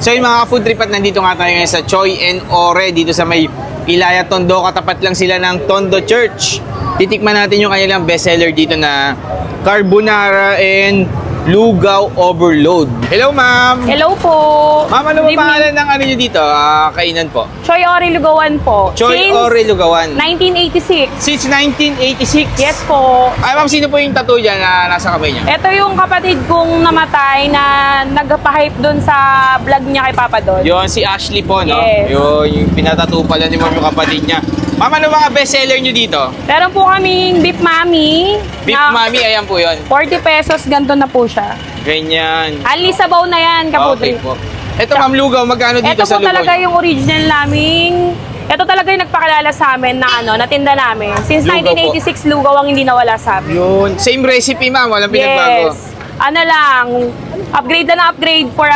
So yung mga food trip at nandito nga tayo ngayon sa Choi and Ore dito sa may Ilaya, Tondo. Katapat lang sila ng Tondo Church. Titikman natin yung kanilang bestseller dito na carbonara and lugaw overload. Hello, ma'am! Hello po! Ma'am, ano ba pangalan ng ano nyo dito? Kainan po? Choi Ore Lugawan po. Choi Ore Lugawan. 1986. Since 1986? Yes po. Ay, ma'am, sino po yung tattoo dyan na nasa kamay niya? Ito yung kapatid kong namatay na nagpa-hype dun sa vlog niya kay Papa Don. Yun, si Ashley po, no? Yes. Yun, yung pinatattoo pala ni ma'am yung kapatid niya. Ma'am, ano mga bestseller nyo dito? Meron po kaming Beef Mami. Beef Mami, ayan po yun. 40 pesos, ganito na po siya. Ganyan. Ali sabaw na yan, Okay kapatid. po. Ito, ma'am, lugaw, magkano dito Ito sa po lugaw? talaga yung original naming... Ito talaga yung nagpakilala sa amin na ano, natinda namin. Since Lugaw 1986, lugaw ang hindi nawala sa amin. Yun. Same recipe, ma'am. Walang pinagbago. Yes. Ano lang, upgrade na upgrade for